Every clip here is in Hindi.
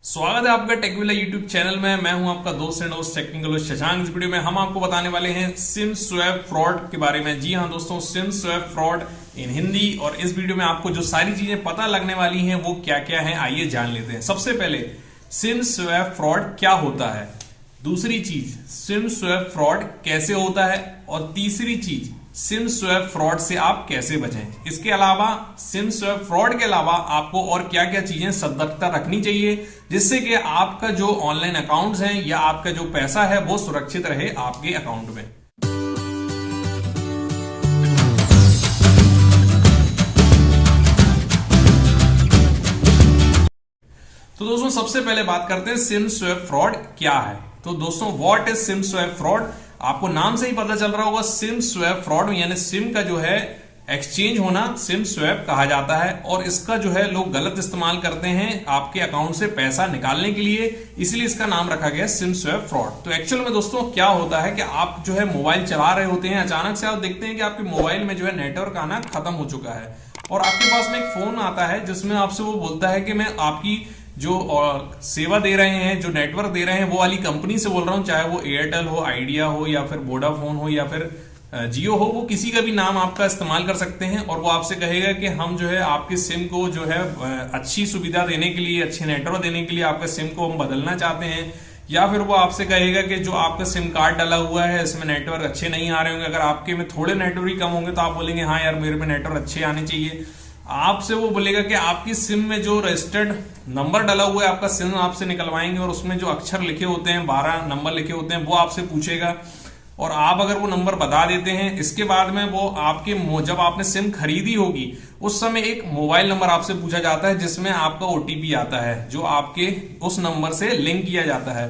स्वागत है आपका टेकविला यूट्यूब चैनल में। मैं हूं आपका दोस्त एंड होस्ट टेक्निकल शशांक। इस वीडियो में हम आपको बताने वाले हैं सिम स्वैप फ्रॉड के बारे में। जी हां दोस्तों, SIM swap fraud in Hindi. और इस वीडियो में आपको जो सारी चीजें पता लगने वाली हैं वो क्या क्या है, आइए जान लेते हैं। सबसे पहले सिम स्वैप फ्रॉड क्या होता है, दूसरी चीज सिम स्वैप फ्रॉड कैसे होता है, और तीसरी चीज सिम स्वैप फ्रॉड से आप कैसे बचें। इसके अलावा सिम स्वैप फ्रॉड के अलावा आपको और क्या क्या चीजें सतर्कता रखनी चाहिए जिससे कि आपका जो ऑनलाइन अकाउंट्स हैं या आपका जो पैसा है वो सुरक्षित रहे आपके अकाउंट में। तो दोस्तों सबसे पहले बात करते हैं सिम स्वैप फ्रॉड क्या है। तो दोस्तों what is SIM swap fraud, आपको नाम से ही पता चल रहा होगा। सिम स्वैप फ्रॉड यानी सिम का जो है एक्सचेंज होना सिम स्वैप कहा जाता है, और इसका जो है लोग गलत इस्तेमाल करते हैं आपके अकाउंट से पैसा निकालने के लिए, इसलिए इसका नाम रखा गया सिम स्वैप फ्रॉड। तो एक्चुअल में दोस्तों क्या होता है कि आप जो है मोबाइल चला रहे होते हैं, अचानक से आप देखते हैं कि आपके मोबाइल में जो है नेटवर्क आना खत्म हो चुका है, और आपके पास में एक फोन आता है जिसमें आपसे वो बोलता है कि मैं आपकी जो सेवा दे रहे हैं, जो नेटवर्क दे रहे हैं, वो वाली कंपनी से बोल रहा हूं, चाहे वो एयरटेल हो, आइडिया हो, या फिर वोडाफोन हो, या फिर जियो हो, वो किसी का भी नाम आपका इस्तेमाल कर सकते हैं। और वो आपसे कहेगा कि हम जो है आपके सिम को जो है अच्छी सुविधा देने के लिए, अच्छे नेटवर्क देने के लिए आपके सिम को हम बदलना चाहते हैं। या फिर वो आपसे कहेगा कि जो आपका सिम कार्ड डाला हुआ है इसमें नेटवर्क अच्छे नहीं आ रहे होंगे, अगर आपके में थोड़े नेटवर्क ही कम होंगे तो आप बोलेंगे हाँ यार मेरे में नेटवर्क अच्छे आने चाहिए। आपसे वो बोलेगा कि आपकी सिम में जो रजिस्टर्ड नंबर डाला हुआ है, आपका सिम आपसे निकलवाएंगे, और उसमें जो अक्षर लिखे होते हैं, 12 नंबर लिखे होते हैं, वो आपसे पूछेगा, और आप अगर वो नंबर बता देते हैं, इसके बाद में वो आपके जब आपने सिम खरीदी होगी उस समय एक मोबाइल नंबर आपसे पूछा जाता है जिसमें आपका ओटीपी आता है, जो आपके उस नंबर से लिंक किया जाता है।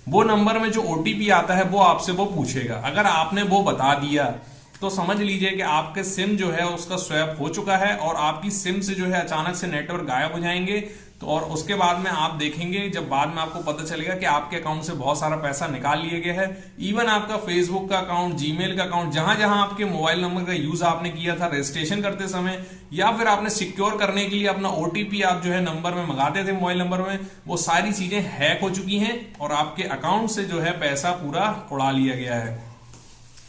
वो नंबर में जो ओटीपी आता है वो आपसे वो पूछेगा। अगर आपने वो बता दिया तो समझ लीजिए कि आपके सिम जो है उसका स्वैप हो चुका है, और आपकी सिम से जो है अचानक से नेटवर्क गायब हो जाएंगे। तो और उसके बाद में आप देखेंगे, जब बाद में आपको पता चलेगा कि आपके अकाउंट से बहुत सारा पैसा निकाल लिया गया है। इवन आपका फेसबुक का अकाउंट, जीमेल का अकाउंट, जहां जहां आपके मोबाइल नंबर का यूज आपने किया था रजिस्ट्रेशन करते समय, या फिर आपने सिक्योर करने के लिए अपना ओटीपी आप जो है नंबर में मंगाते थे मोबाइल नंबर में, वो सारी चीजें हैक हो चुकी हैं और आपके अकाउंट से जो है पैसा पूरा उड़ा लिया गया है।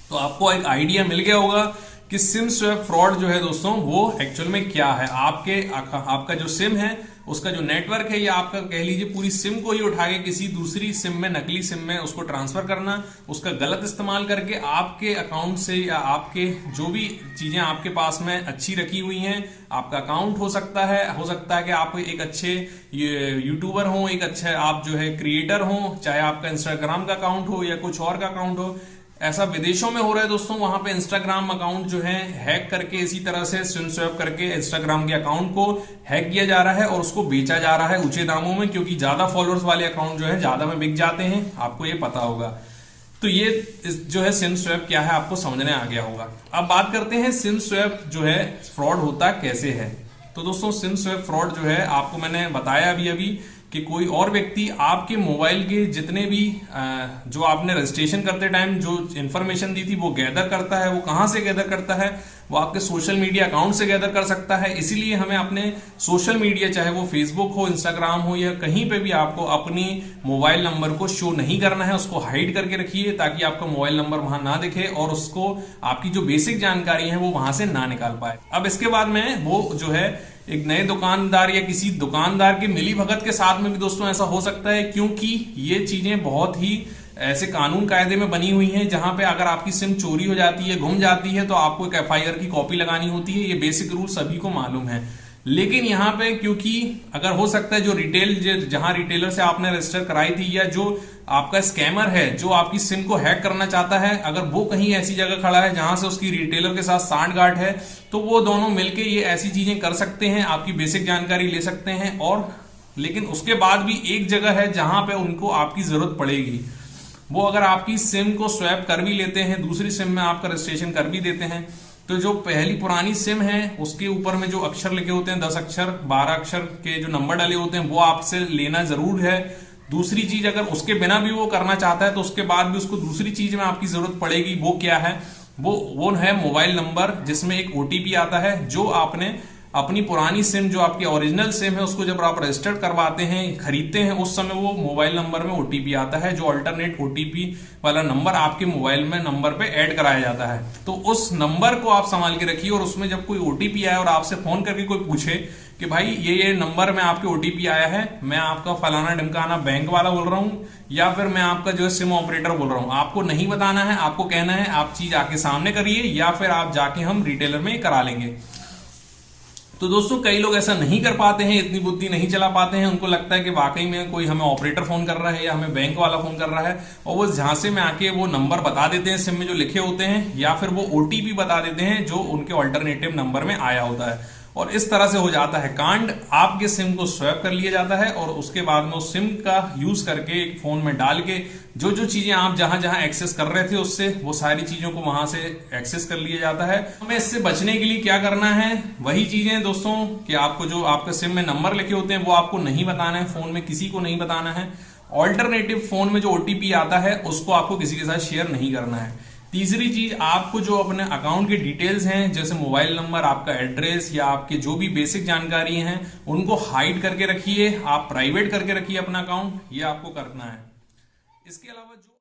तो आपको एक आइडिया मिल गया होगा कि सिम स्वैप फ्रॉड जो है दोस्तों वो एक्चुअल में क्या है। आपका जो सिम है उसका जो नेटवर्क है, या आपका कह लीजिए पूरी सिम को ही उठा के किसी दूसरी सिम में, नकली सिम में उसको ट्रांसफर करना, उसका गलत इस्तेमाल करके आपके अकाउंट से, या आपके जो भी चीजें आपके पास में अच्छी रखी हुई हैं, आपका अकाउंट हो सकता है कि आप एक अच्छे यूट्यूबर हो, एक अच्छे आप जो है क्रिएटर हो, चाहे आपका इंस्टाग्राम का अकाउंट हो या कुछ और का अकाउंट हो। ऐसा विदेशों में हो रहा है दोस्तों, वहां पे इंस्टाग्राम अकाउंट जो है हैक करके, इसी तरह से सिम स्वैप करके इंस्टाग्राम के अकाउंट को हैक किया जा रहा है और उसको बेचा जा रहा है ऊंचे दामों में, क्योंकि ज्यादा फॉलोअर्स वाले अकाउंट जो है ज्यादा में बिक जाते हैं, आपको ये पता होगा। तो ये जो है सिम स्वैप क्या है आपको समझने आ गया होगा। अब बात करते हैं सिम स्वैप जो है फ्रॉड होता कैसे है। तो दोस्तों सिम स्वैप फ्रॉड जो है आपको मैंने बताया अभी कि कोई और व्यक्ति आपके मोबाइल के जितने भी जो आपने रजिस्ट्रेशन करते टाइम जो इंफॉर्मेशन दी थी वो गैदर करता है। वो कहां से गैदर करता है, वो आपके सोशल मीडिया अकाउंट से गैदर कर सकता है। इसीलिए हमें अपने सोशल मीडिया, चाहे वो फेसबुक हो, इंस्टाग्राम हो, या कहीं पे भी आपको अपनी मोबाइल नंबर को शो नहीं करना है, उसको हाइड करके रखिए ताकि आपका मोबाइल नंबर वहां ना दिखे और उसको आपकी जो बेसिक जानकारी है वो वहां से ना निकाल पाए। अब इसके बाद में वो जो है एक नए दुकानदार या किसी दुकानदार के मिली भगत के साथ में भी दोस्तों ऐसा हो सकता है, क्योंकि ये चीजें बहुत ही ऐसे कानून कायदे में बनी हुई हैं जहां पे अगर आपकी सिम चोरी हो जाती है, गुम जाती है, तो आपको एक एफआईआर की कॉपी लगानी होती है। ये बेसिक रूल सभी को मालूम है। लेकिन यहाँ पे क्योंकि अगर हो सकता है जो जहां रिटेलर से आपने रजिस्टर कराई थी, या जो आपका स्कैमर है जो आपकी सिम को हैक करना चाहता है, अगर वो कहीं ऐसी जगह खड़ा है जहां से उसकी रिटेलर के साथ सांठगांठ है, तो वो दोनों मिलके ये ऐसी चीजें कर सकते हैं, आपकी बेसिक जानकारी ले सकते हैं। और लेकिन उसके बाद भी एक जगह है जहां पे उनको आपकी जरूरत पड़ेगी। वो अगर आपकी सिम को स्वैप कर भी लेते हैं, दूसरी सिम में आपका रजिस्ट्रेशन कर भी देते हैं, तो जो पहली पुरानी सिम है उसके ऊपर में जो अक्षर लिखे होते हैं, 10 अक्षर 12 अक्षर के जो नंबर डाले होते हैं, वो आपसे लेना जरूर है। दूसरी चीज, अगर उसके बिना भी वो करना चाहता है तो उसके बाद भी उसको दूसरी चीज में आपकी जरूरत पड़ेगी। वो क्या है, वो है मोबाइल नंबर जिसमें एक ओटीपी आता है, जो आपने अपनी पुरानी सिम जो आपकी ओरिजिनल सिम है उसको जब आप रजिस्टर्ड करवाते हैं, खरीदते हैं, उस समय वो मोबाइल नंबर में ओटीपी आता है, जो अल्टरनेट ओटीपी वाला नंबर आपके मोबाइल में नंबर पे ऐड कराया जाता है। तो उस नंबर को आप संभाल के रखिए, और उसमें जब कोई ओटीपी आए और आपसे फोन करके कोई पूछे कि भाई ये नंबर में आपके ओटीपी आया है, मैं आपका फलाना ढिमकाना बैंक वाला बोल रहा हूँ या फिर मैं आपका जो है सिम ऑपरेटर बोल रहा हूँ, आपको नहीं बताना है। आपको कहना है आप चीज आके सामने करिए या फिर आप जाके हम रिटेलर में करा लेंगे। तो दोस्तों कई लोग ऐसा नहीं कर पाते हैं, इतनी बुद्धि नहीं चला पाते हैं, उनको लगता है कि वाकई में कोई हमें ऑपरेटर फोन कर रहा है या हमें बैंक वाला फोन कर रहा है, और वो झांसे में आके वो नंबर बता देते हैं सिम में जो लिखे होते हैं, या फिर वो ओटीपी बता देते हैं जो उनके ऑल्टरनेटिव नंबर में आया होता है, और इस तरह से हो जाता है कांड। आपके सिम को स्वैप कर लिया जाता है और उसके बाद में उस सिम का यूज करके एक फोन में डाल के जो जो चीजें आप जहां जहां एक्सेस कर रहे थे उससे वो सारी चीजों को वहां से एक्सेस कर लिया जाता है। हमें इससे बचने के लिए क्या करना है, वही चीजें दोस्तों कि आपको जो आपके सिम में नंबर लिखे होते हैं वो आपको नहीं बताना है, फोन में किसी को नहीं बताना है। ऑल्टरनेटिव फोन में जो ओटीपी आता है उसको आपको किसी के साथ शेयर नहीं करना है। तीसरी चीज, आपको जो अपने अकाउंट के डिटेल्स हैं जैसे मोबाइल नंबर, आपका एड्रेस या आपके जो भी बेसिक जानकारी हैं उनको हाइड करके रखिए, आप प्राइवेट करके रखिए अपना अकाउंट, ये आपको करना है। इसके अलावा जो